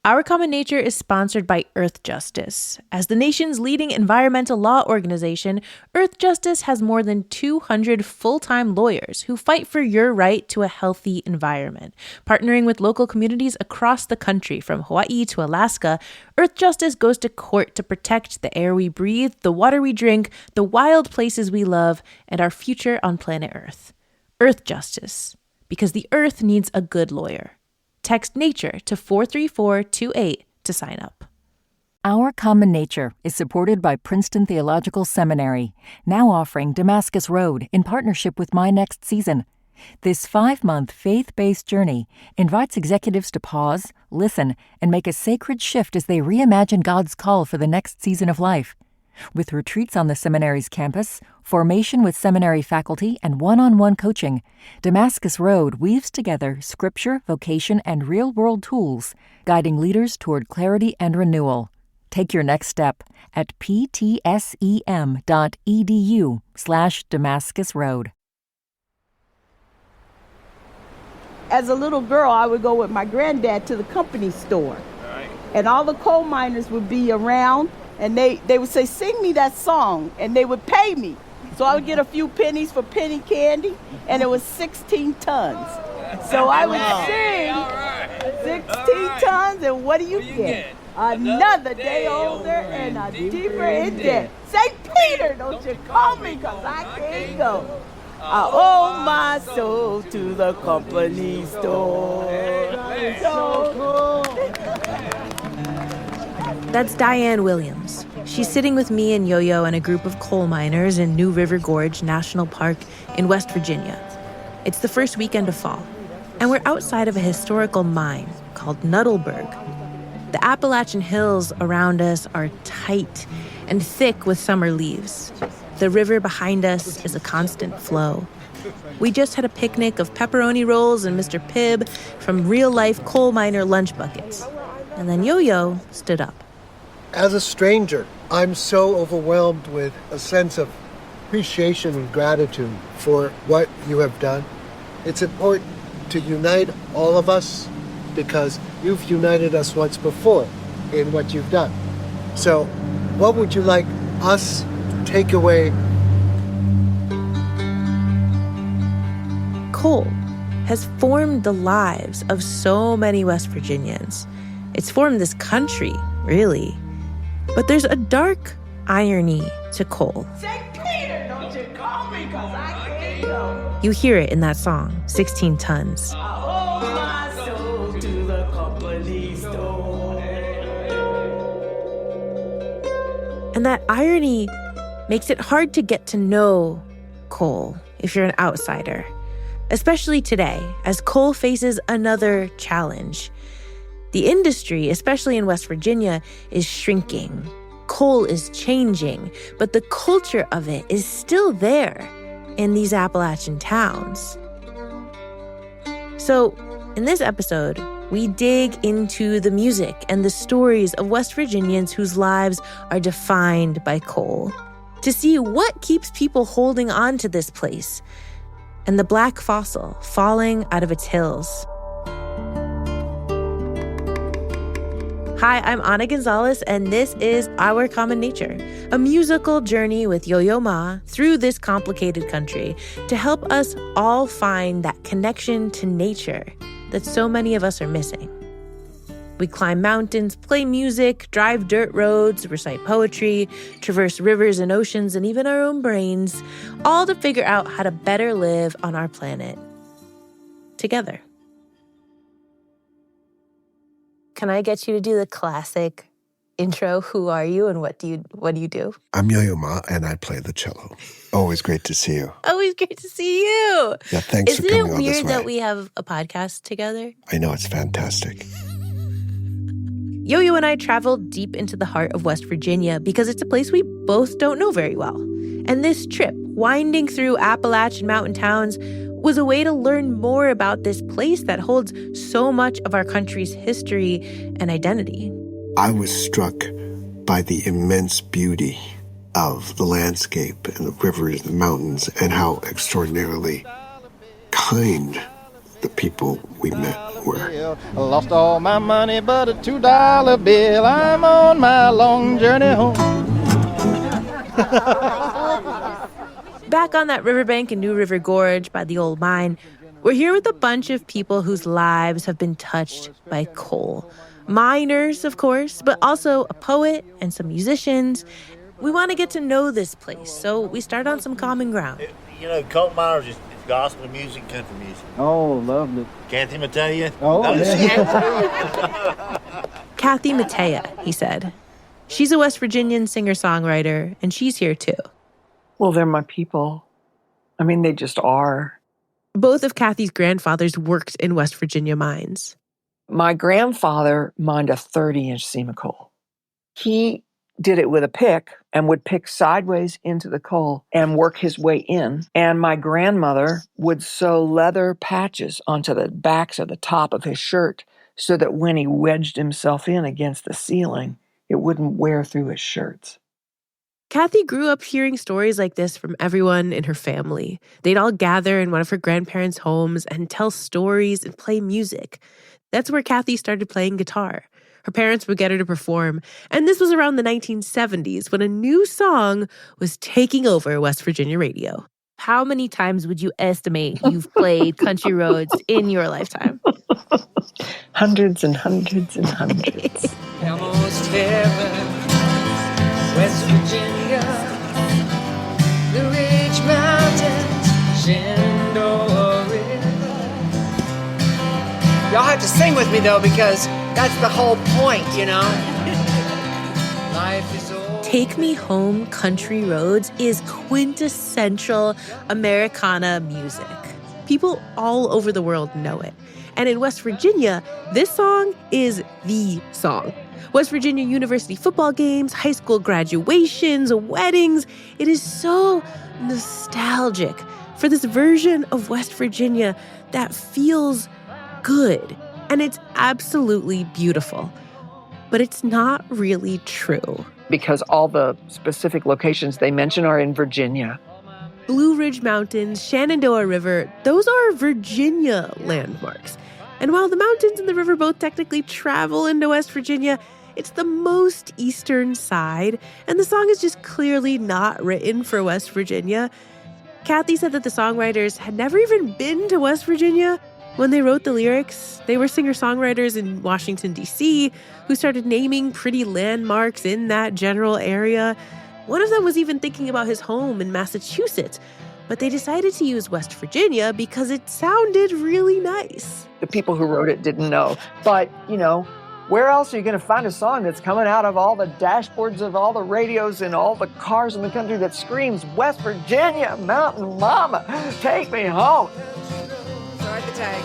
Our Common Nature is sponsored by WNYC. As the nation's leading environmental law organization, WNYC has more than 200 full-time lawyers who fight for your right to a healthy environment. Partnering with local communities across the country, from Hawaii to Alaska, WNYC goes to court to protect the air we breathe, the water we drink, the wild places we love, and our future on planet Earth. WNYC, because the Earth needs a good lawyer. Text NATURE to 43428 to sign up. Our Common Nature is supported by Princeton Theological Seminary, now offering Damascus Road in partnership with My Next Season. This 5-month faith-based journey invites executives to pause, listen, and make a sacred shift as they reimagine God's call for the next season of life. With retreats on the seminary's campus, formation with seminary faculty, and one-on-one coaching, Damascus Road weaves together scripture, vocation, and real-world tools, guiding leaders toward clarity and renewal. Take your next step at ptsem.edu/Damascus Road. As a little girl, I would go with my granddad to the company store. And all the coal miners would be around, and they would say, sing me that song, and they would pay me. So I would get a few pennies for penny candy, and it was 16 tons. So I would sing 16 tons, and what do you get? Another day older and a deeper in debt. St. Peter, don't you call me, because I can't go. I owe my soul to the company store. So cool. That's Diane Williams. She's sitting with me and Yo-Yo and a group of coal miners in New River Gorge National Park in West Virginia. It's the first weekend of fall, and we're outside of a historical mine called Nuttleburg. The Appalachian hills around us are tight and thick with summer leaves. The river behind us is a constant flow. We just had a picnic of pepperoni rolls and Mr. Pibb from real-life coal miner lunch buckets. And then Yo-Yo stood up. As a stranger, I'm so overwhelmed with a sense of appreciation and gratitude for what you have done. It's important to unite all of us because you've united us once before in what you've done. So, what would you like us to take away? Coal has formed the lives of so many West Virginians. It's formed this country, really. But there's a dark irony to coal. St. Peter, don't you call me, because I can't go. You hear it in that song, 16 Tons. I owe my soul to the company store. And that irony makes it hard to get to know coal if you're an outsider, especially today, as coal faces another challenge. The industry, especially in West Virginia, is shrinking. Coal is changing, but the culture of it is still there in these Appalachian towns. So, in this episode, we dig into the music and the stories of West Virginians whose lives are defined by coal, to see what keeps people holding on to this place and the black fossil falling out of its hills. Hi, I'm Ana Gonzalez, and this is Our Common Nature, a musical journey with Yo-Yo Ma through this complicated country to help us all find that connection to nature that so many of us are missing. We climb mountains, play music, drive dirt roads, recite poetry, traverse rivers and oceans, and even our own brains, all to figure out how to better live on our planet together. Can I get you to do the classic intro? Who are you and what do you do? I'm Yo-Yo Ma and I play the cello. Always great to see you. Always great to see you. Yeah, thanks for coming on this way. Isn't it weird that we have a podcast together? I know, it's fantastic. Yo-Yo and I traveled deep into the heart of West Virginia because it's a place we both don't know very well. And this trip, winding through Appalachian mountain towns, was a way to learn more about this place that holds so much of our country's history and identity. I was struck by the immense beauty of the landscape and the rivers and the mountains and how extraordinarily kind the people we met were. Lost all my money but a $2 bill. I'm on my long journey home. Back on that riverbank in New River Gorge by the old mine, we're here with a bunch of people whose lives have been touched by coal. Miners, of course, but also a poet and some musicians. We want to get to know this place, so we start on some common ground. You know, coal miners is gospel music, country music. Oh, lovely. Kathy Mattea. Oh, Kathy Mattea, he said. She's a West Virginian singer-songwriter, and she's here too. Well, they're my people. I mean, they just are. Both of Kathy's grandfathers worked in West Virginia mines. My grandfather mined a 30-inch seam of coal. He did it with a pick and would pick sideways into the coal and work his way in. And my grandmother would sew leather patches onto the backs of the top of his shirt so that when he wedged himself in against the ceiling, it wouldn't wear through his shirts. Kathy grew up hearing stories like this from everyone in her family. They'd all gather in one of her grandparents' homes and tell stories and play music. That's where Kathy started playing guitar. Her parents would get her to perform, and this was around the 1970s when a new song was taking over West Virginia radio. How many times would you estimate you've played Country Roads in your lifetime? Hundreds and hundreds and hundreds. Almost heaven, West Virginia, the Ridge Mountains, Shenandoah River. Y'all have to sing with me though, because that's the whole point, you know? Life is old. Take Me Home, Country Roads is quintessential Americana music. People all over the world know it. And in West Virginia, this song is the song. West Virginia University football games, high school graduations, weddings. It is so nostalgic for this version of West Virginia that feels good. And it's absolutely beautiful. But it's not really true. Because all the specific locations they mention are in Virginia. Blue Ridge Mountains, Shenandoah River, those are Virginia landmarks. And while the mountains and the river both technically travel into West Virginia, it's the most eastern side, and the song is just clearly not written for West Virginia. Kathy said that the songwriters had never even been to West Virginia when they wrote the lyrics. They were singer-songwriters in Washington, D.C., who started naming pretty landmarks in that general area. One of them was even thinking about his home in Massachusetts, but they decided to use West Virginia because it sounded really nice. The people who wrote it didn't know. But, you know, where else are you going to find a song that's coming out of all the dashboards of all the radios and all the cars in the country that screams, West Virginia, Mountain Mama, take me home? Start the tag.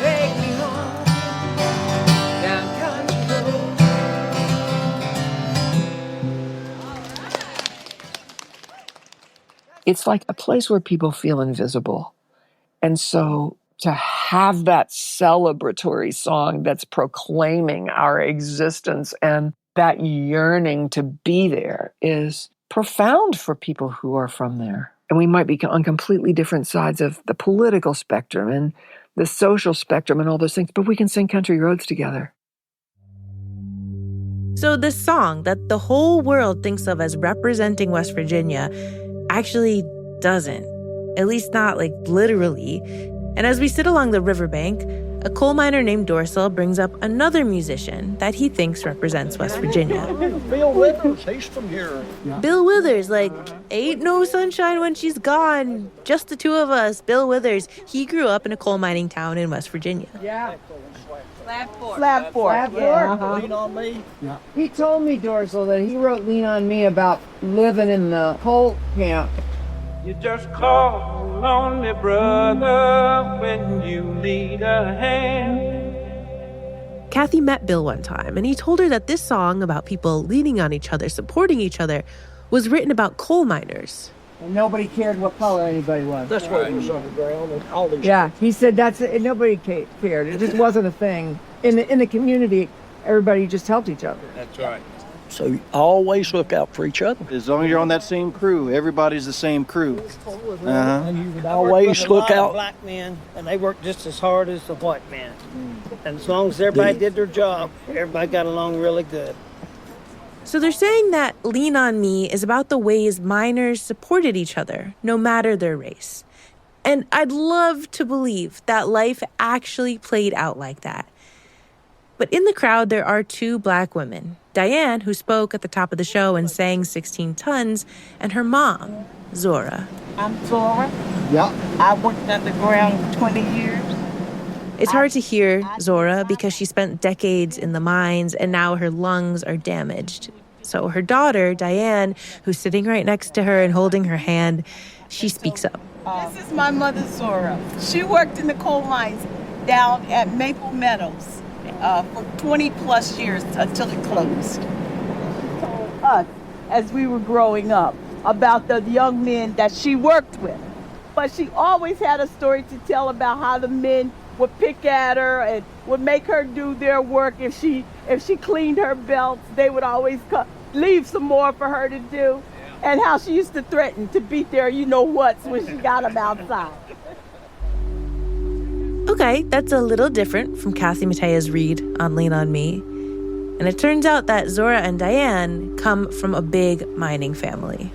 Take me home, down country road. It's like a place where people feel invisible. And so to have that celebratory song that's proclaiming our existence and that yearning to be there is profound for people who are from there. And we might be on completely different sides of the political spectrum and the social spectrum and all those things, but we can sing Country Roads together. So this song that the whole world thinks of as representing West Virginia actually doesn't, at least not like literally. And as we sit along the riverbank, a coal miner named Dorsal brings up another musician that he thinks represents West Virginia. Bill Withers, he's from here. Bill Withers, like, ain't no sunshine when she's gone. Just the two of us. Bill Withers, he grew up in a coal mining town in West Virginia. Yeah. Slab Fork. Yeah. Lean on me. Yeah. He told me, Dorsal, that he wrote Lean on Me about living in the coal camp. You just call on me, brother, when you need a hand. Kathy met Bill one time, and he told her that this song about people leaning on each other, supporting each other, was written about coal miners. And nobody cared what color anybody was. That's why it was underground and all these. Yeah, he said that's it. Nobody cared. It just wasn't a thing. In the community, everybody just helped each other. That's right. So always look out for each other. As long as you're on that same crew, everybody's the same crew. And you would always look out. Black men, and they worked just as hard as the white men. And as long as everybody did their job, everybody got along really good. So they're saying that Lean on Me is about the ways miners supported each other, no matter their race. And I'd love to believe that life actually played out like that. But in the crowd, there are two Black women. Diane, who spoke at the top of the show and sang 16 Tons, and her mom, Zora. I'm Zora. Yeah. I worked underground 20 years. It's hard to hear Zora because she spent decades in the mines and now her lungs are damaged. So her daughter, Diane, who's sitting right next to her and holding her hand, she speaks up. This is my mother, Zora. She worked in the coal mines down at Maple Meadows for 20 plus years until it closed. She told us as we were growing up about the young men that she worked with. But she always had a story to tell about how the men would pick at her and would make her do their work. If she cleaned her belts, they would always leave some more for her to do. And how she used to threaten to beat their you-know-whats when she got them outside. Okay, that's a little different from Kathy Mattea's read on Lean on Me. And it turns out that Zora and Diane come from a big mining family.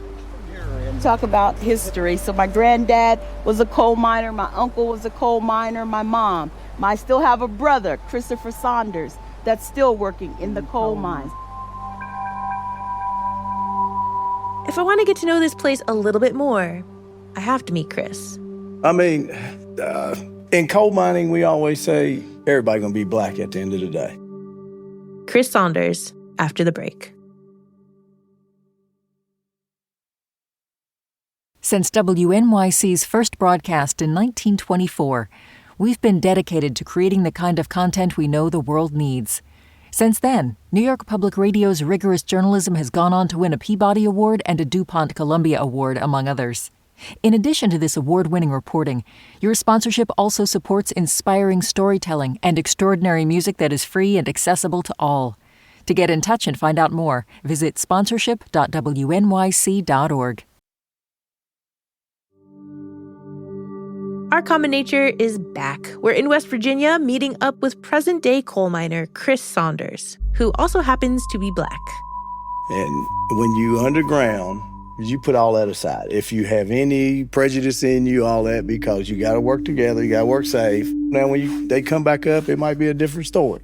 Talk about history. So my granddad was a coal miner, my uncle was a coal miner, my mom. I still have a brother, Chris Saunders, that's still working in the coal mines. If I want to get to know this place a little bit more, I have to meet Chris. I mean, in coal mining, we always say everybody's going to be Black at the end of the day. Chris Saunders, after the break. Since WNYC's first broadcast in 1924, we've been dedicated to creating the kind of content we know the world needs. Since then, New York Public Radio's rigorous journalism has gone on to win a Peabody Award and a DuPont Columbia Award, among others. In addition to this award-winning reporting, your sponsorship also supports inspiring storytelling and extraordinary music that is free and accessible to all. To get in touch and find out more, visit sponsorship.wnyc.org. Our Common Nature is back. We're in West Virginia meeting up with present-day coal miner Chris Saunders, who also happens to be Black. And when you underground, you put all that aside. If you have any prejudice in you, all that, because you got to work together, you got to work safe. Now, when they come back up, it might be a different story.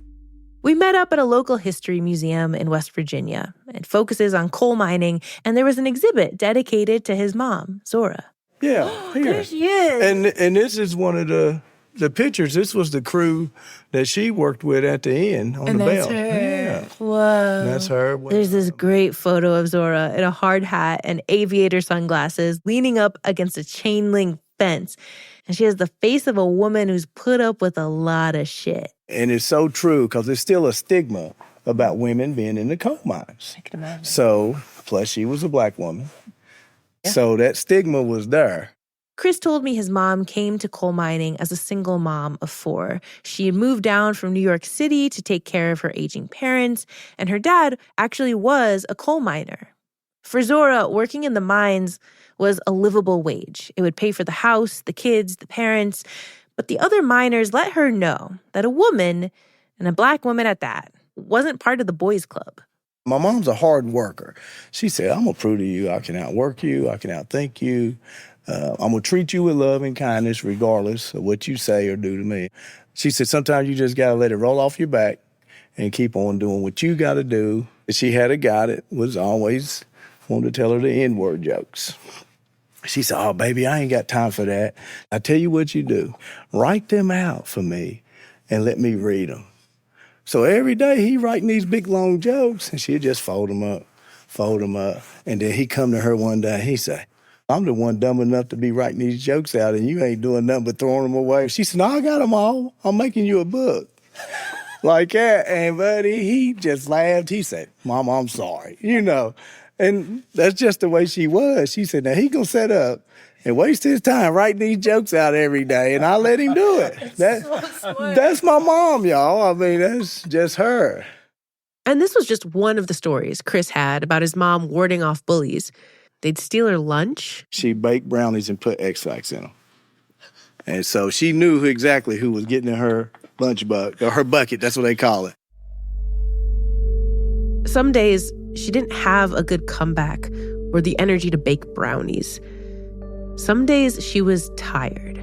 We met up at a local history museum in West Virginia. It focuses on coal mining, and there was an exhibit dedicated to his mom, Zora. Yeah, here. There she is. And this is one of the pictures. This was the crew that she worked with at the end on the belt. Her. Yeah. Whoa. That's her. There's this great photo of Zora in a hard hat and aviator sunglasses leaning up against a chain link fence. And she has the face of a woman who's put up with a lot of shit. And it's so true because there's still a stigma about women being in the coal mines. I can imagine. So, plus she was a Black woman. Yeah. So that stigma was there. Chris told me his mom came to coal mining as a single mom of 4. She had moved down from New York City to take care of her aging parents, and her dad actually was a coal miner. For Zora, working in the mines was a livable wage. It would pay for the house, the kids, the parents. But the other miners let her know that a woman, and a Black woman at that, wasn't part of the boys' club. My mom's a hard worker. She said, I'm going to prove to you I can outwork you, I can outthink you. I'm going to treat you with love and kindness regardless of what you say or do to me. She said, sometimes you just got to let it roll off your back and keep on doing what you got to do. She had a guy that was always wanted to tell her the N-word jokes. She said, oh, baby, I ain't got time for that. I tell you what you do. Write them out for me and let me read them. So every day he writing these big, long jokes, and she'd just fold them up. And then he come to her one day, and he say, I'm the one dumb enough to be writing these jokes out, and you ain't doing nothing but throwing them away. She said, no, I got them all. I'm making you a book. Like that. And buddy, he just laughed. He said, Mom, I'm sorry. And that's just the way she was. She said, now he gonna set up and waste his time writing these jokes out every day, and I let him do it. That's my mom, y'all. I mean, that's just her. And this was just one of the stories Chris had about his mom warding off bullies. They'd steal her lunch. She baked brownies and put X-Lax in them. And so she knew exactly who was getting in her lunch bucket, or her bucket, that's what they call it. Some days, she didn't have a good comeback or the energy to bake brownies. Some days, she was tired.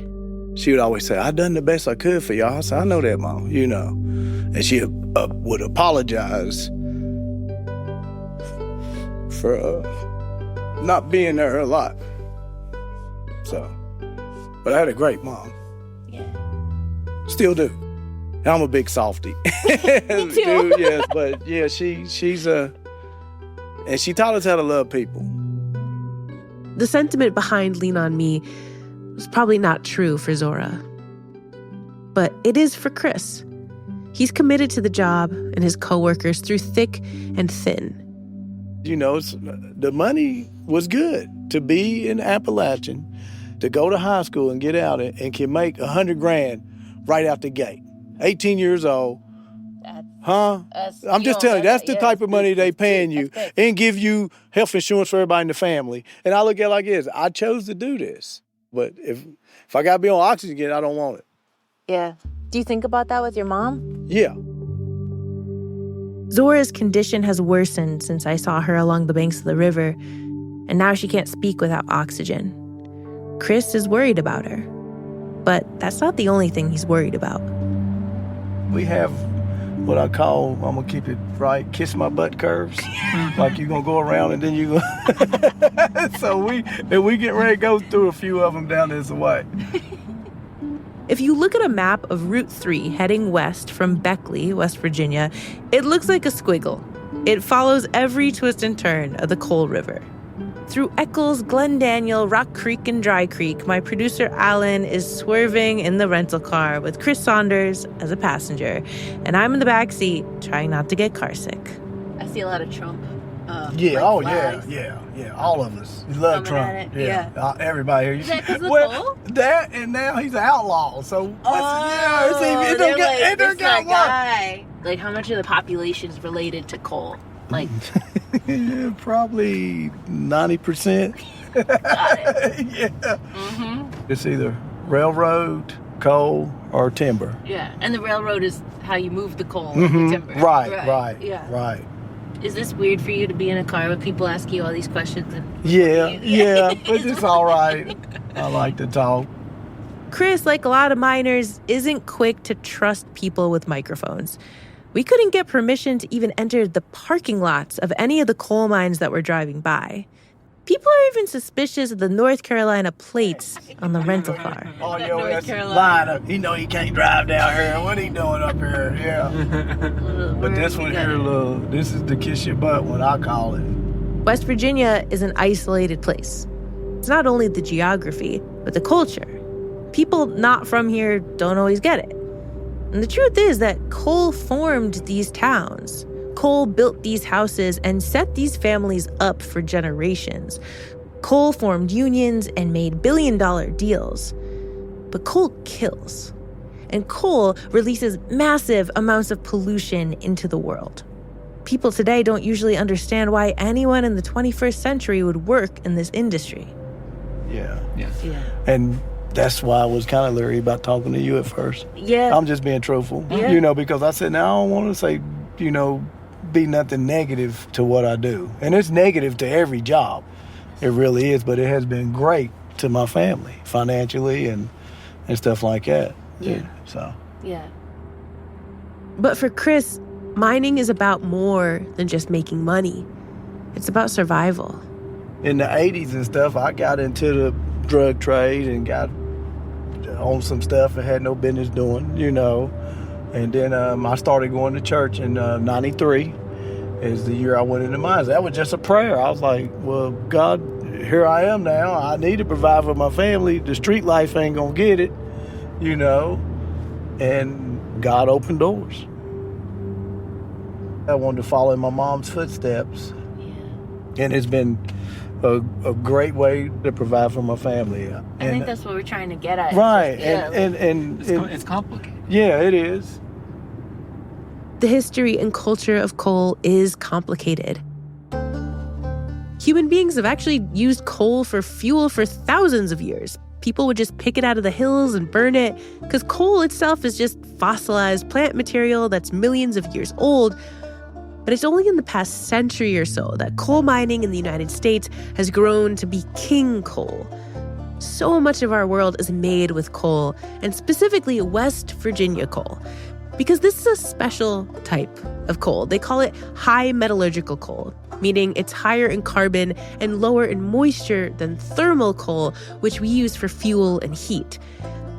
She would always say, I done the best I could for y'all. I said, I know that, Mom, you know. And she would apologize for not being there a lot. So, but I had a great mom. Yeah. Still do. And I'm a big softie. Me too. Dude, yes, but yeah, she's and she taught us how to love people. The sentiment behind Lean On Me was probably not true for Zora. But it is for Chris. He's committed to the job and his coworkers through thick and thin. You know, the money was good to be in Appalachian, to go to high school and get out and can make $100,000 right out the gate. 18 years old. I'm just telling you, that's the type of money they paying you and give you health insurance for everybody in the family. And I look at it like this. I chose to do this. But if I got to be on oxygen again, I don't want it. Yeah. Do you think about that with your mom? Yeah. Zora's condition has worsened since I saw her along the banks of the river, and now she can't speak without oxygen. Chris is worried about her, but that's not the only thing he's worried about. We have what I call, I'm going to keep it right, kiss my butt curves. Like you're going to go around and then you go. So we get ready to go through a few of them down this way. If you look at a map of Route 3 heading west from Beckley, West Virginia, it looks like a squiggle. It follows every twist and turn of the Coal River. Through Eccles, Glen Daniel, Rock Creek, and Dry Creek, my producer Alan is swerving in the rental car with Chris Saunders as a passenger, and I'm in the back seat trying not to get carsick. I see a lot of Trump. Yeah, all of us. We love Trump. Yeah. Everybody here. Is that because of the coal? That, and now he's an outlaw, so it don't get worse. Like, how much of the population is related to coal? Like, probably 90%. Got it. Yeah. Mm-hmm. It's either railroad, coal, or timber. Yeah, and the railroad is how you move the coal and the timber. Right. Is this weird for you to be in a car when people ask you all these questions? Yeah, but it's all right. I like to talk. Chris, like a lot of miners, isn't quick to trust people with microphones. We couldn't get permission to even enter the parking lots of any of the coal mines that were driving by. People are even suspicious of the North Carolina plates on the rental car. Oh, yo, that's Carolina. He know he can't drive down here. What he doing up here? Yeah. But this one here, this is the kiss your butt one, I call it. West Virginia is an isolated place. It's not only the geography, but the culture. People not from here don't always get it. And the truth is that coal formed these towns. Coal built these houses and set these families up for generations. Coal formed unions and made billion-dollar deals. But coal kills. And coal releases massive amounts of pollution into the world. People today don't usually understand why anyone in the 21st century would work in this industry. Yeah. And that's why I was kind of leery about talking to you at first. Yeah. I'm just being truthful, because I said, now I don't want to say, be nothing negative to what I do. And it's negative to every job. It really is, but it has been great to my family financially and stuff like that. Yeah. Yeah. But for Chris, mining is about more than just making money. It's about survival. In the 80s and stuff, I got into the drug trade and got on some stuff I had no business doing, And then I started going to church in 93 is the year I went into mines. That was just a prayer. I was like, well, God, here I am now. I need to provide for my family. The street life ain't going to get it, And God opened doors. I wanted to follow in my mom's footsteps. Yeah. And it's been a great way to provide for my family. I think that's what we're trying to get at. Right. It's complicated. Yeah, it is. The history and culture of coal is complicated. Human beings have actually used coal for fuel for thousands of years. People would just pick it out of the hills and burn it, because coal itself is just fossilized plant material that's millions of years old. But it's only in the past century or so that coal mining in the United States has grown to be king coal. So much of our world is made with coal, and specifically West Virginia coal, because this is a special type of coal. They call it high metallurgical coal, meaning it's higher in carbon and lower in moisture than thermal coal, which we use for fuel and heat.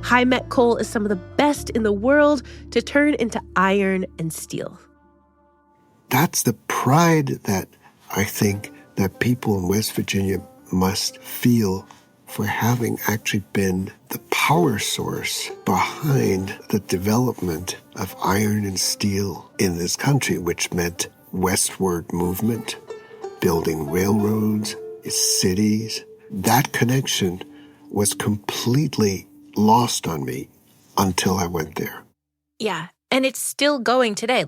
High met coal is some of the best in the world to turn into iron and steel. That's the pride that I think that people in West Virginia must feel for having actually been the power source behind the development of iron and steel in this country, which meant westward movement, building railroads, cities. That connection was completely lost on me until I went there. Yeah, and it's still going today.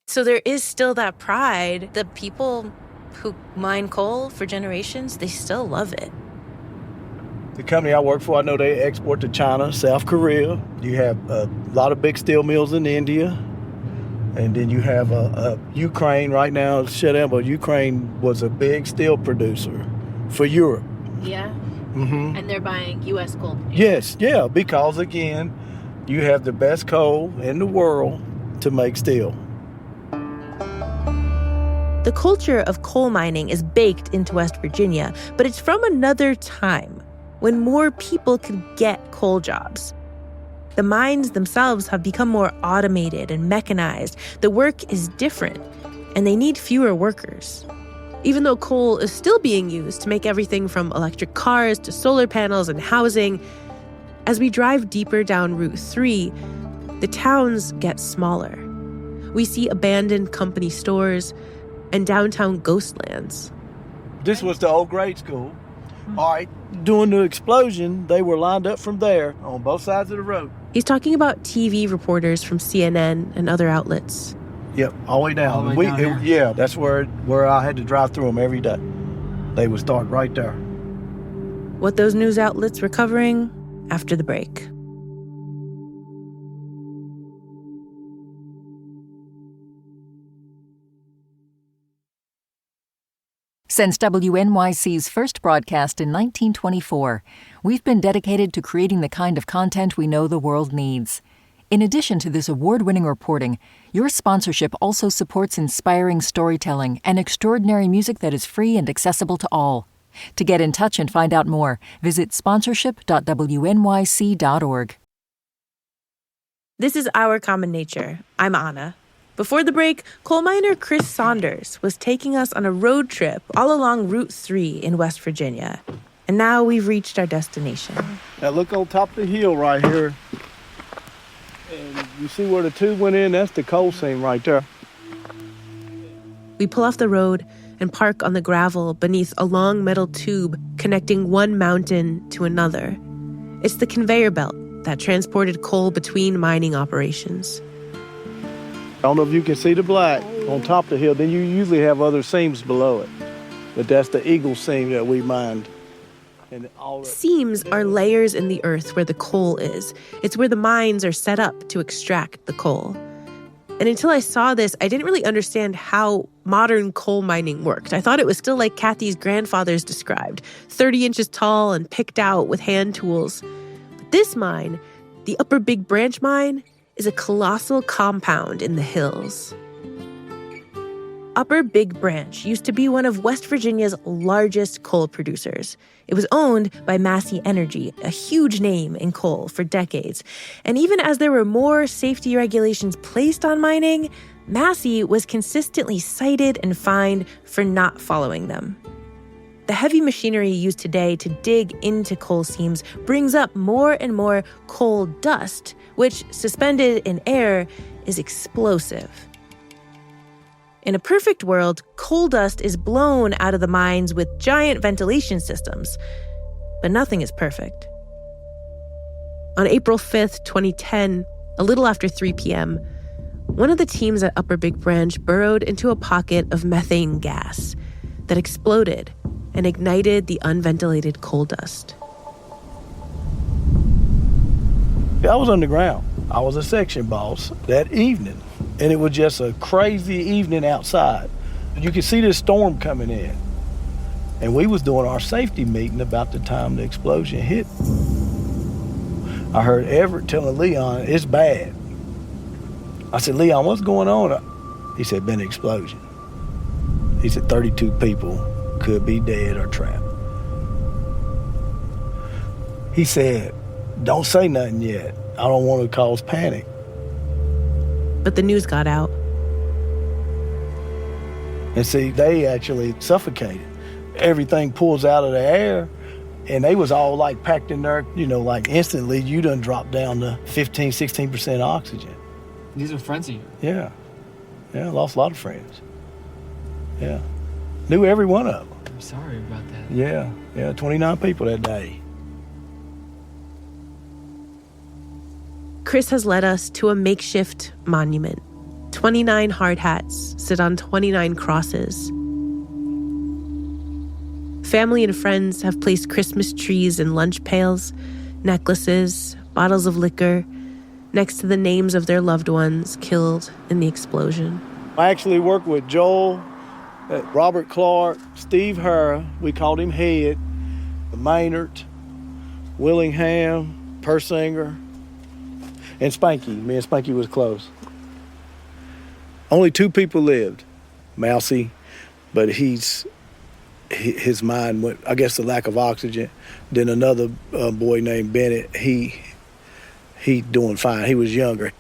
So there is still that pride. The people who mine coal for generations, they still love it. The company I work for, I know they export to China, South Korea. You have a lot of big steel mills in India. And then you have Ukraine right now shut down, but Ukraine was a big steel producer for Europe. Yeah? Mm-hmm. And they're buying U.S. coal. Yes, yeah, because again, you have the best coal in the world to make steel. The culture of coal mining is baked into West Virginia, but it's from another time, when more people could get coal jobs. The mines themselves have become more automated and mechanized. The work is different, and they need fewer workers. Even though coal is still being used to make everything from electric cars to solar panels and housing, as we drive deeper down Route 3, the towns get smaller. We see abandoned company stores and downtown ghostlands. This was the old grade school. All right, during the explosion, they were lined up from there on both sides of the road. He's talking about TV reporters from CNN and other outlets. Yep, all the way down. All the way down yeah, that's where I had to drive through them every day. They would start right there. What those news outlets were covering after the break. Since WNYC's first broadcast in 1924, we've been dedicated to creating the kind of content we know the world needs. In addition to this award-winning reporting, your sponsorship also supports inspiring storytelling and extraordinary music that is free and accessible to all. To get in touch and find out more, visit sponsorship.wnyc.org. This is Our Common Nature. I'm Anna. Before the break, coal miner Chris Saunders was taking us on a road trip all along Route 3 in West Virginia. And now we've reached our destination. Now look on top of the hill right here. And you see where the tube went in? That's the coal seam right there. We pull off the road and park on the gravel beneath a long metal tube connecting one mountain to another. It's the conveyor belt that transported coal between mining operations. I don't know if you can see the black on top of the hill. Then you usually have other seams below it. But that's the eagle seam that we mined. And seams are layers in the earth where the coal is. It's where the mines are set up to extract the coal. And until I saw this, I didn't really understand how modern coal mining worked. I thought it was still like Kathy's grandfathers described, 30 inches tall and picked out with hand tools. But this mine, the Upper Big Branch mine, is a colossal compound in the hills. Upper Big Branch used to be one of West Virginia's largest coal producers. It was owned by Mattea Energy, a huge name in coal for decades. And even as there were more safety regulations placed on mining, Mattea was consistently cited and fined for not following them. The heavy machinery used today to dig into coal seams brings up more and more coal dust, which, suspended in air, is explosive. In a perfect world, coal dust is blown out of the mines with giant ventilation systems. But nothing is perfect. On April 5th, 2010, a little after 3 p.m., One of the teams at Upper Big Branch burrowed into a pocket of methane gas that exploded and ignited the unventilated coal dust. I was underground. I was a section boss that evening, and it was just a crazy evening outside. You could see this storm coming in, and we was doing our safety meeting about the time the explosion hit. I heard Everett telling Leon, it's bad. I said, Leon, what's going on? He said, been an explosion. He said 32 people could be dead or trapped. He said, don't say nothing yet. I don't want to cause panic. But the news got out. And see, they actually suffocated. Everything pulls out of the air, and they was all like packed in there, like instantly you done dropped down to 15, 16% oxygen. These are friends of you? Yeah. Yeah, I lost a lot of friends. Yeah. Knew every one of them. I'm sorry about that. Yeah, 29 people that day. Chris has led us to a makeshift monument. 29 hard hats sit on 29 crosses. Family and friends have placed Christmas trees and lunch pails, necklaces, bottles of liquor, next to the names of their loved ones killed in the explosion. I actually worked with Joel, Robert Clark, Steve Hara, we called him Head, Maynard, Willingham, Persinger, and Spanky. Me and Spanky was close. Only 2 people lived. Mousy, but his mind went, I guess, the lack of oxygen. Then another boy named Bennett, he doing fine. He was younger.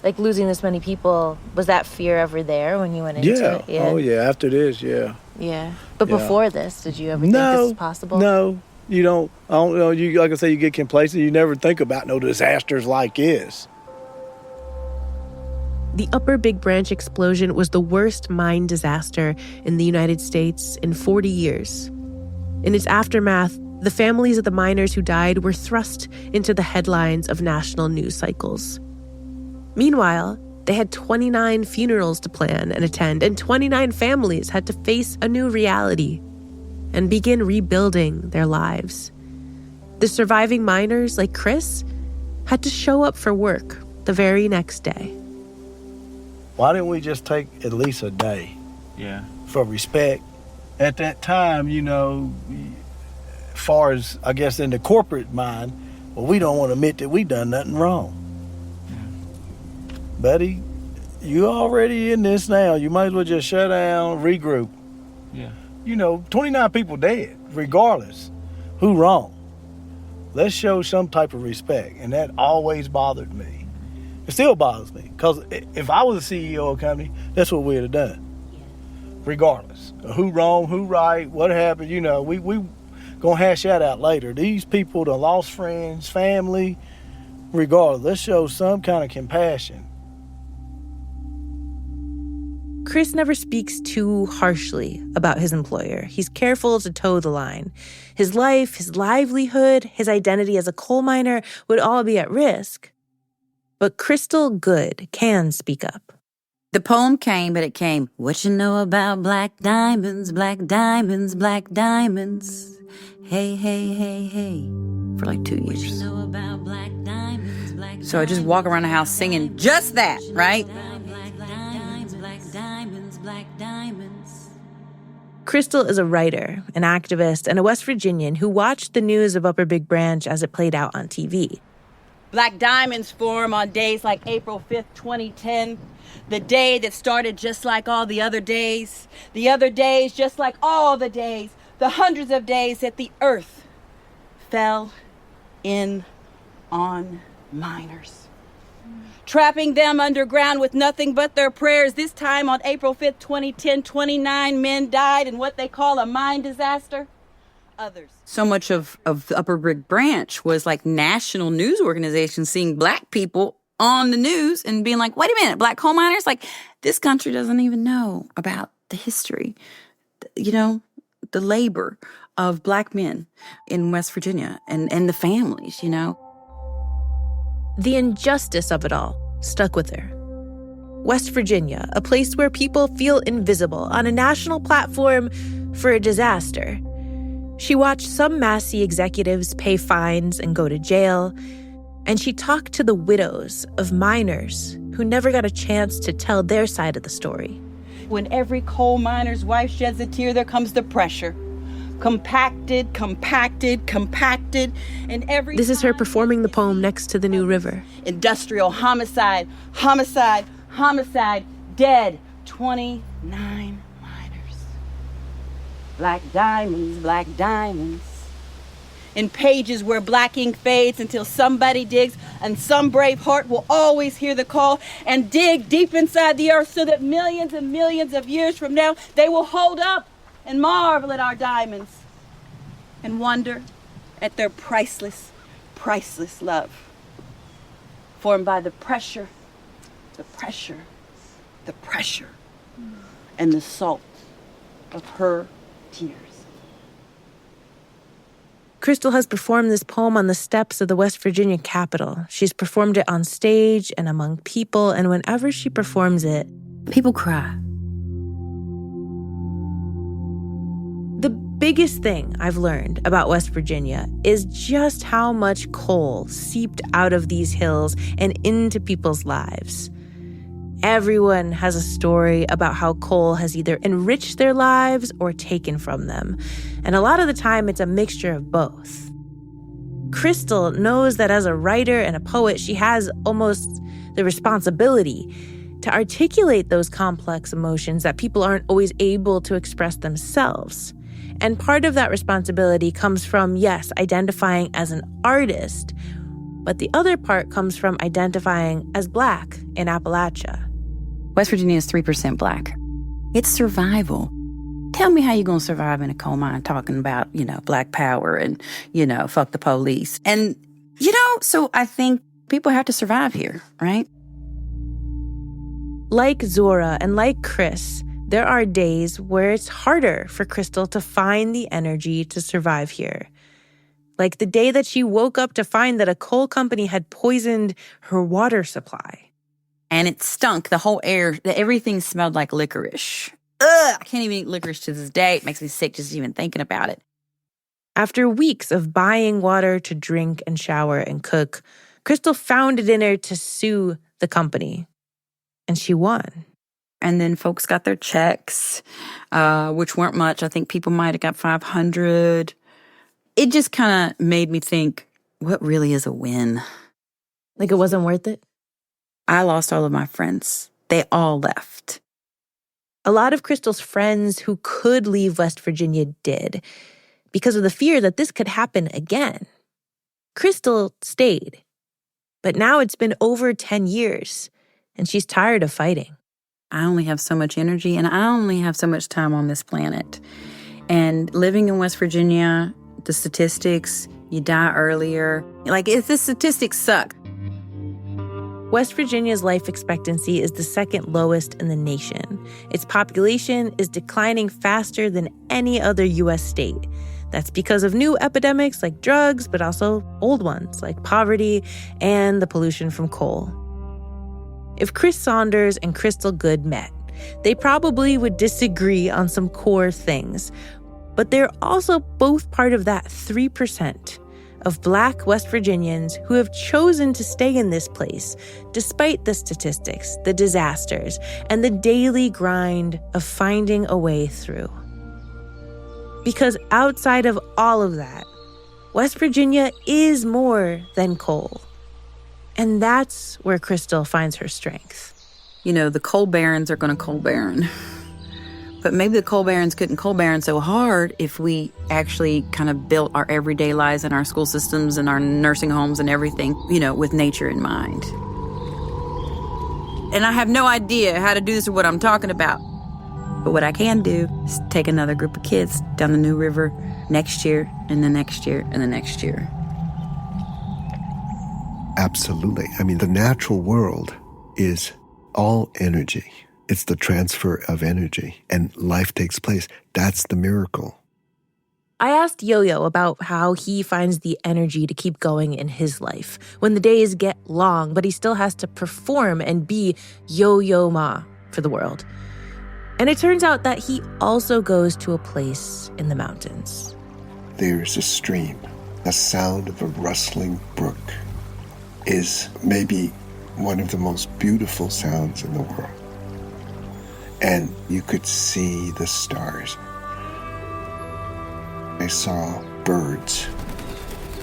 Like losing this many people, was that fear ever there when you went into it? Yeah. Oh, yeah. After this, yeah. Yeah. But before this, did you ever think this was possible? No. You don't. I don't know. You, like I say, you get complacent. You never think about no disasters like this. The Upper Big Branch explosion was the worst mine disaster in the United States in 40 years. In its aftermath, the families of the miners who died were thrust into the headlines of national news cycles. Meanwhile, they had 29 funerals to plan and attend, and 29 families had to face a new reality and begin rebuilding their lives. The surviving miners, like Chris, had to show up for work the very next day. Why didn't we just take at least a day? Yeah. For respect. At that time, as far as, I guess, in the corporate mind, well, we don't want to admit that we done nothing wrong. Yeah. Buddy, you already in this now. You might as well just shut down, regroup. Yeah. 29 people dead, regardless. Who wrong? Let's show some type of respect. And that always bothered me. It still bothers me. Because if I was a CEO of a company, that's what we'd have done. Regardless. Who wrong, who right, what happened, we gonna hash that out later. These people that lost friends, family, regardless, let's show some kind of compassion. Chris never speaks too harshly about his employer. He's careful to toe the line. His life, his livelihood, his identity as a coal miner would all be at risk. But Crystal Good can speak up. The poem came, but it came, what you know about black diamonds, black diamonds, black diamonds. Hey, hey, hey, hey. For like 2 years. What you know about black diamonds, black diamonds. So I just walk around the house singing just that, right? Crystal is a writer, an activist, and a West Virginian who watched the news of Upper Big Branch as it played out on TV. Black diamonds form on days like April 5th, 2010, the day that started just like all the other days just like all the days, the hundreds of days that the earth fell in on miners. Trapping them underground with nothing but their prayers. This time on April 5th, 2010, 29 men died in what they call a mine disaster. Others. So much of the Upper Big Branch was like national news organizations seeing black people on the news and being like, wait a minute, black coal miners? Like, this country doesn't even know about the history, the labor of black men in West Virginia and the families, The injustice of it all stuck with her. West Virginia, a place where people feel invisible on a national platform for a disaster. She watched some Massey executives pay fines and go to jail, and she talked to the widows of miners who never got a chance to tell their side of the story. When every coal miner's wife sheds a tear, there comes the pressure. Compacted, compacted, compacted, and every This is her performing the poem next to the New River. Industrial homicide, homicide, homicide, dead. 29 miners. Black diamonds, black diamonds. In pages where black ink fades until somebody digs, and some brave heart will always hear the call and dig deep inside the earth so that millions and millions of years from now, they will hold up and marvel at our diamonds and wonder at their priceless, priceless love. Formed by the pressure, the pressure, the pressure, and the salt of her tears. Crystal has performed this poem on the steps of the West Virginia Capitol. She's performed it on stage and among people, and whenever she performs it, people cry. The biggest thing I've learned about West Virginia is just how much coal seeped out of these hills and into people's lives. Everyone has a story about how coal has either enriched their lives or taken from them. And a lot of the time, it's a mixture of both. Crystal knows that as a writer and a poet, she has almost the responsibility to articulate those complex emotions that people aren't always able to express themselves. And part of that responsibility comes from, yes, identifying as an artist, but the other part comes from identifying as Black in Appalachia. West Virginia is 3% Black. It's survival. Tell me how you're going to survive in a coal mine talking about, Black power and, fuck the police. And, so I think people have to survive here, right? Like Zora and like Chris, there are days where it's harder for Crystal to find the energy to survive here. Like the day that she woke up to find that a coal company had poisoned her water supply. And it stunk, the whole air, everything smelled like licorice. Ugh, I can't even eat licorice to this day. It makes me sick just even thinking about it. After weeks of buying water to drink and shower and cook, Crystal found it in her to sue the company. And she won. And then folks got their checks, which weren't much. I think people might have got $500. It just kind of made me think, what really is a win? Like it wasn't worth it? I lost all of my friends. They all left. A lot of Crystal's friends who could leave West Virginia did, because of the fear that this could happen again. Crystal stayed. But now it's been over 10 years, and she's tired of fighting. I only have so much energy, and I only have so much time on this planet. And living in West Virginia, the statistics, you die earlier. The statistics suck. West Virginia's life expectancy is the second lowest in the nation. Its population is declining faster than any other U.S. state. That's because of new epidemics like drugs, but also old ones like poverty and the pollution from coal. If Chris Saunders and Crystal Good met, they probably would disagree on some core things. But they're also both part of that 3% of Black West Virginians who have chosen to stay in this place, despite the statistics, the disasters, and the daily grind of finding a way through. Because outside of all of that, West Virginia is more than coal. And that's where Crystal finds her strength. The coal barons are going to coal baron. But maybe the coal barons couldn't coal baron so hard if we actually kind of built our everyday lives and our school systems and our nursing homes and everything, with nature in mind. And I have no idea how to do this or what I'm talking about. But what I can do is take another group of kids down the New River next year and the next year and the next year. Absolutely. The natural world is all energy. It's the transfer of energy, and life takes place. That's the miracle. I asked Yo-Yo about how he finds the energy to keep going in his life when the days get long, but he still has to perform and be Yo-Yo Ma for the world. And it turns out that he also goes to a place in the mountains. There's a stream. The sound of a rustling brook is maybe one of the most beautiful sounds in the world. And you could see the stars. I saw birds,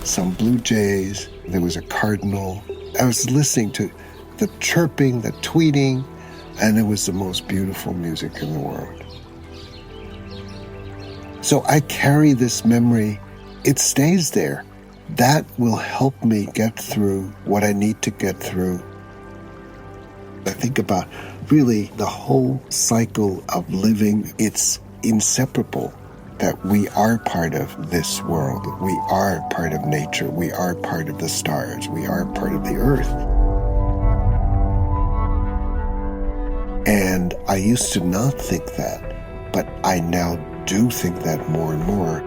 some blue jays, there was a cardinal. I was listening to the chirping, the tweeting, and it was the most beautiful music in the world. So I carry this memory. It stays there. That will help me get through what I need to get through. I think about really the whole cycle of living. It's inseparable that we are part of this world. We are part of nature. We are part of the stars. We are part of the earth. And I used to not think that, but I now do think that more and more.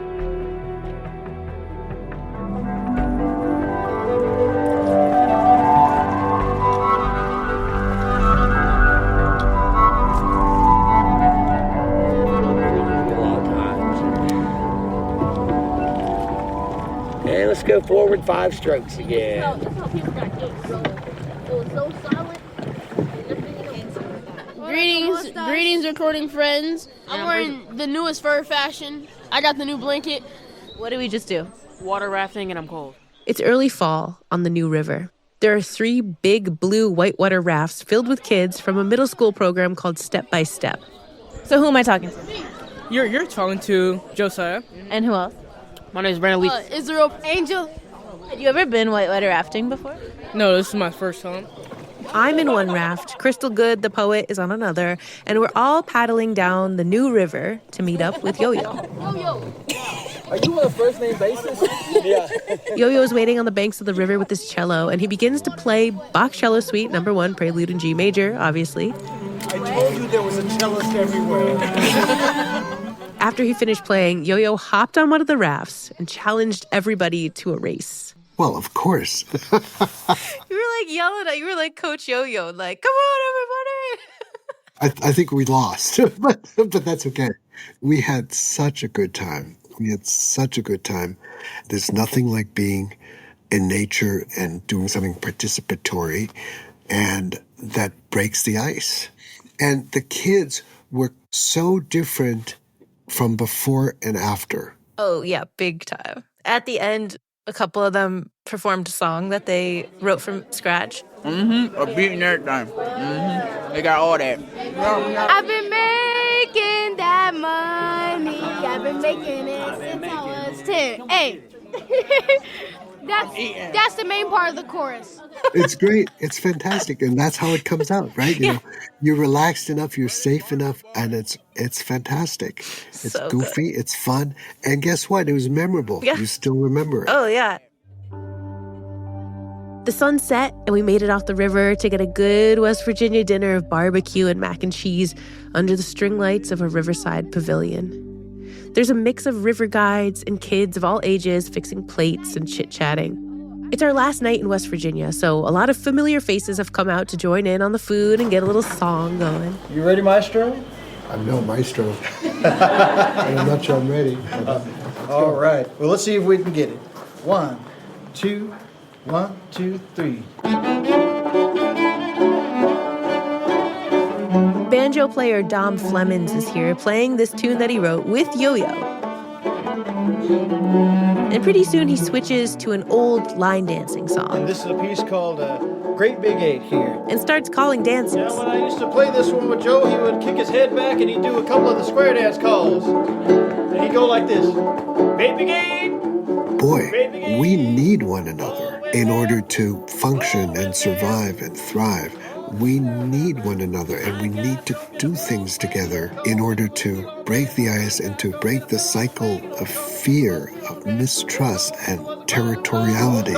And let's go forward 5 strokes again. That's how people got hit, bro. It was so silent. Greetings, recording friends. I'm wearing the newest fur fashion. I got the new blanket. What did we just do? Water rafting, and I'm cold. It's early fall on the New River. There are 3 big blue whitewater rafts filled with kids from a middle school program called Step by Step. So who am I talking to? You're talking to Josiah. And who else? My name is Brandon Lee. Israel Angel. Had you ever been whitewater rafting before? No, this is my first time. I'm in one raft, Crystal Good, the poet, is on another, and we're all paddling down the New River to meet up with Yo-Yo. Are you on a first-name basis? Yeah. Yo-Yo's waiting on the banks of the river with his cello, and he begins to play Bach Cello Suite No. 1, Prelude in G major, obviously. I told you there was a cellist everywhere. After he finished playing, Yo-Yo hopped on one of the rafts and challenged everybody to a race. Well, of course. You were like yelling at, you were like Coach Yo-Yo, like, come on, everybody. I think we lost, but that's okay. We had such a good time. There's nothing like being in nature and doing something participatory, and that breaks the ice. And the kids were so different from before and after. Oh, yeah, big time. At the end, a couple of them performed a song that they wrote from scratch. A beat and everything. They got all that. I've been making that money. I've been making it since I was 10. Hey, that's the main part of the chorus. It's great. It's fantastic. And that's how it comes out, right? You know, you're relaxed enough, you're safe enough, and it's fantastic. It's so goofy, it's fun. And guess what? It was memorable. Yeah. You still remember it. Oh, yeah. The sun set, and we made it off the river to get a good West Virginia dinner of barbecue and mac and cheese under the string lights of a riverside pavilion. There's a mix of river guides and kids of all ages fixing plates and chit-chatting. It's our last night in West Virginia, so a lot of familiar faces have come out to join in on the food and get a little song going. You ready, Maestro? I'm no maestro. I'm not sure I'm ready. All right. Well, let's see if we can get it. 1, 2, 1, 2, 3. Banjo player Dom Flemons is here playing this tune that he wrote with Yo-Yo. And pretty soon he switches to an old line dancing song. And this is a piece called Great Big 8 here. And starts calling dances. Yeah, when I used to play this one with Joe, he would kick his head back and he'd do a couple of the square dance calls. And he'd go like this. Great Big 8. Boy, we need one another in order to function and survive and thrive. We need one another, and we need to do things together in order to break the ice and to break the cycle of fear, of mistrust, and territoriality.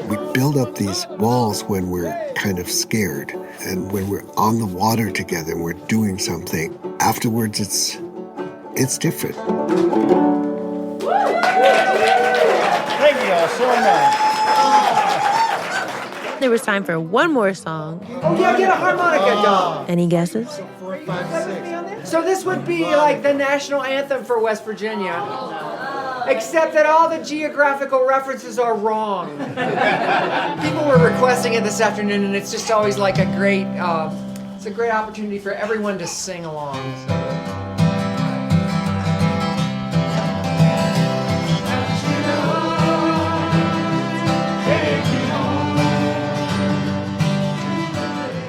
We build up these walls when we're kind of scared, and when we're on the water together and we're doing something. Afterwards, it's it's different. Thank you all so much. There was time for one more song. Oh, yeah, get a harmonica, dog. Any guesses? So this would be like the national anthem for West Virginia, except that all the geographical references are wrong. People were requesting it this afternoon, and it's just always like a great opportunity for everyone to sing along. So.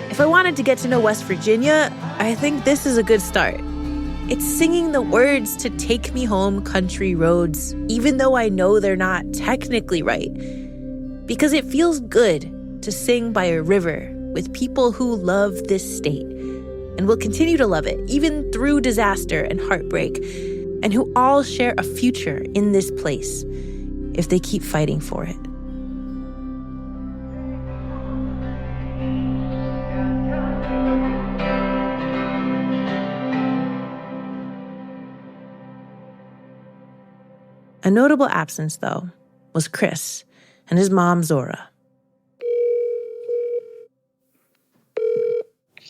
If I wanted to get to know West Virginia, I think this is a good start. It's singing the words to Take Me Home Country Roads, even though I know they're not technically right. Because it feels good to sing by a river with people who love this state and will continue to love it, even through disaster and heartbreak, and who all share a future in this place if they keep fighting for it. A notable absence, though, was Chris and his mom, Zora.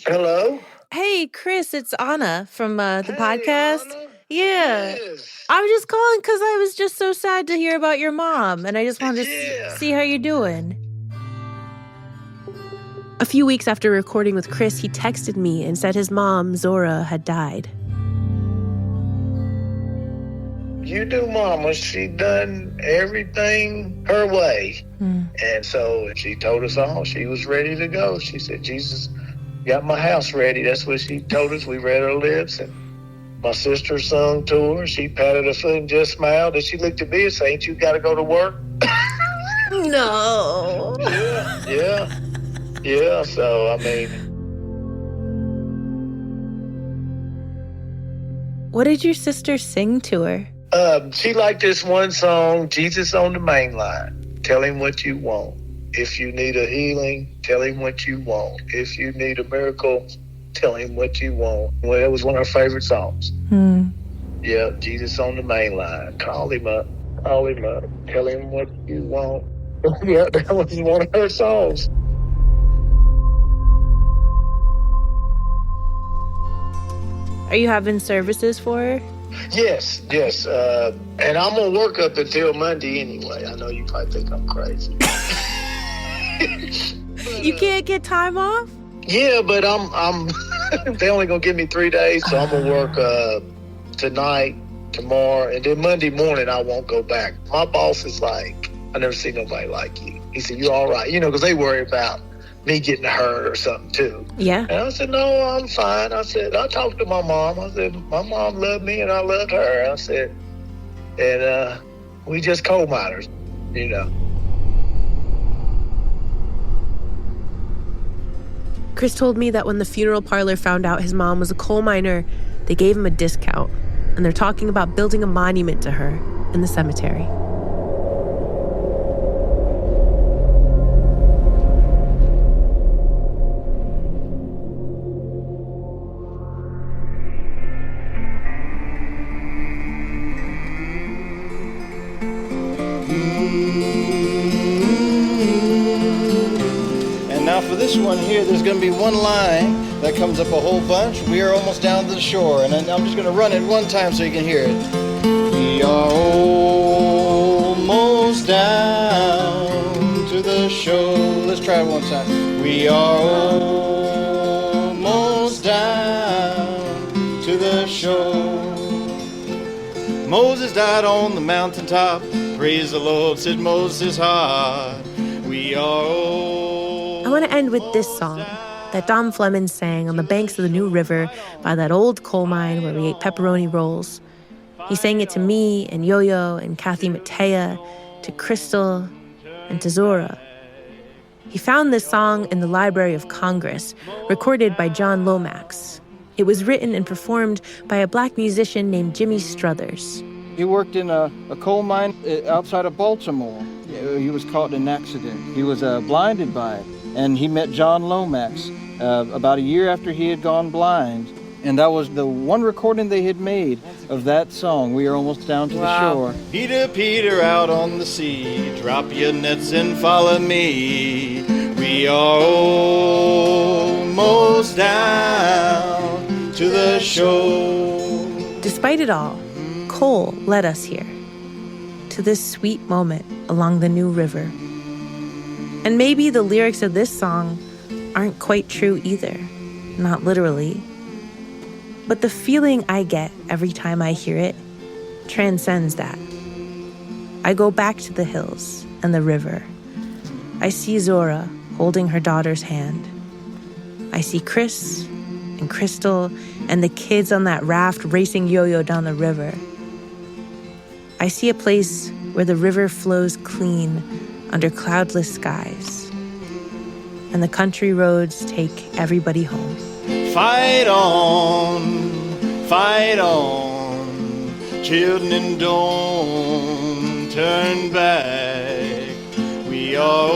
Hello? Hey, Chris, it's Anna from the podcast. Anna? Yeah. Yes. I was just calling because I was just so sad to hear about your mom, and I just wanted to see how you're doing. A few weeks after recording with Chris, he texted me and said his mom, Zora, had died. You do, Mama. She done everything her way. And so she told us all she was ready to go. She said, Jesus got my house ready. That's what she told us. We read her lips. And my sister sung to her. She patted her foot and just smiled. And she looked at me and said, ain't you got to go to work? No. Yeah. So, I mean. What did your sister sing to her? She liked this one song, Jesus on the Main Line. Tell him what you want. If you need a healing, tell him what you want. If you need a miracle, tell him what you want. Well, it was one of her favorite songs. Yeah, Jesus on the Main Line. Call him up. Tell him what you want. Yeah, that was one of her songs. Are you having services for her? Yes. And I'm going to work up until Monday anyway. I know you probably think I'm crazy. You can't get time off? Yeah, but I'm they only going to give me 3 days, so I'm going to work tonight, tomorrow, and then Monday morning I won't go back. My boss is like, I never seen nobody like you. He said, you all right? You know, because they worry about me getting hurt or something too. Yeah. And I said, no, I'm fine. I said, I talked to my mom. I said, my mom loved me and I loved her. I said, and we just coal miners, you know. Chris told me that when the funeral parlor found out his mom was a coal miner, they gave him a discount. And they're talking about building a monument to her in the cemetery. For this one here, there's going to be one line that comes up a whole bunch. We are almost down to the shore, and I'm just going to run it one time so you can hear it. We are almost down to the shore. Let's try it one time. We are almost down to the shore. Moses died on the mountaintop. Praise the Lord, said Moses' heart. We are I want to end with this song that Dom Fleming sang on the banks of the New River by that old coal mine where we ate pepperoni rolls. He sang it to me and Yo-Yo and Kathy Mattea, to Crystal and to Zora. He found this song in the Library of Congress, recorded by John Lomax. It was written and performed by a black musician named Jimmy Struthers. He worked in a coal mine outside of Baltimore. He was caught in an accident. He was blinded by it. And he met John Lomax about a year after he had gone blind. And that was the one recording they had made of that song, We Are Almost Down to the Shore. Peter, Peter, out on the sea, drop your nets and follow me. We are almost down to the shore. Despite it all, Cole led us here, to this sweet moment along the New River. And maybe the lyrics of this song aren't quite true either, not literally. But the feeling I get every time I hear it transcends that. I go back to the hills and the river. I see Zora holding her daughter's hand. I see Chris and Crystal and the kids on that raft racing Yo-Yo down the river. I see a place where the river flows clean under cloudless skies, and the country roads take everybody home. Fight on, children, and don't turn back. We are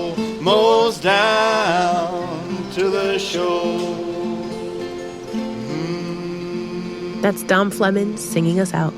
almost down to the shore. That's Dom Flemons singing us out.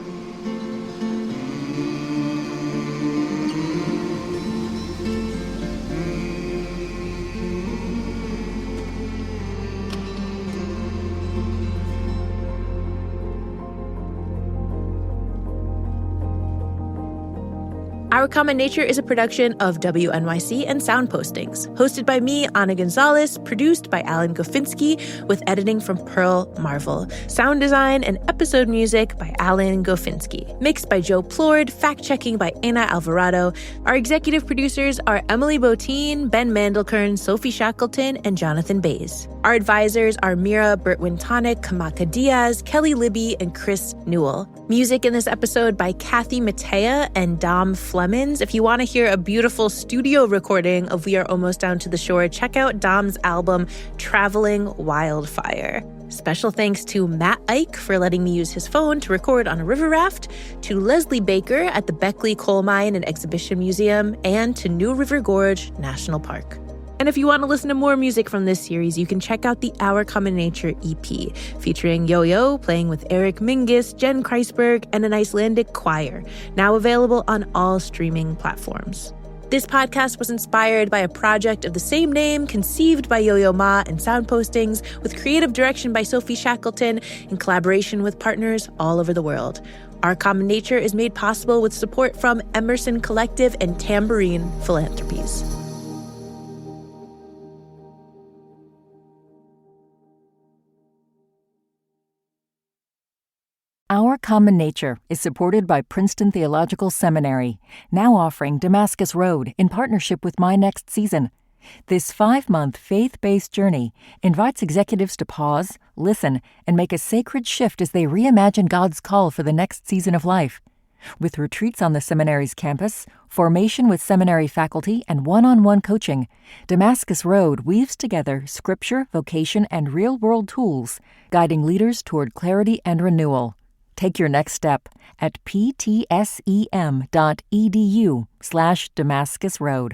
Our Common Nature is a production of WNYC and Sound Postings. Hosted by me, Ana Gonzalez. Produced by Alan Gofinski, with editing from Pearl Marvel. Sound design and episode music by Alan Gofinski. Mixed by Joe Plord. Fact-checking by Ana Alvarado. Our executive producers are Emily Botine, Ben Mandelkern, Sophie Shackleton, and Jonathan Bays. Our advisors are Mira Bertwin-Tonic, Kamaka Diaz, Kelly Libby, and Chris Newell. Music in this episode by Kathy Mattea and Dom Flemons. If you want to hear a beautiful studio recording of We Are Almost Down to the Shore, check out Dom's album, Traveling Wildfire. Special thanks to Matt Ike for letting me use his phone to record on a river raft, to Leslie Baker at the Beckley Coal Mine and Exhibition Museum, and to New River Gorge National Park. And if you want to listen to more music from this series, you can check out the Our Common Nature EP, featuring Yo-Yo playing with Eric Mingus, Jen Kreisberg, and an Icelandic choir, now available on all streaming platforms. This podcast was inspired by a project of the same name, conceived by Yo-Yo Ma and Sound Postings, with creative direction by Sophie Shackleton, in collaboration with partners all over the world. Our Common Nature is made possible with support from Emerson Collective and Tambourine Philanthropies. Our Common Nature is supported by Princeton Theological Seminary, now offering Damascus Road in partnership with My Next Season. This 5-month faith-based journey invites executives to pause, listen, and make a sacred shift as they reimagine God's call for the next season of life. With retreats on the seminary's campus, formation with seminary faculty, and one-on-one coaching, Damascus Road weaves together scripture, vocation, and real-world tools, guiding leaders toward clarity and renewal. Take your next step at ptsem.edu/Damascus Road.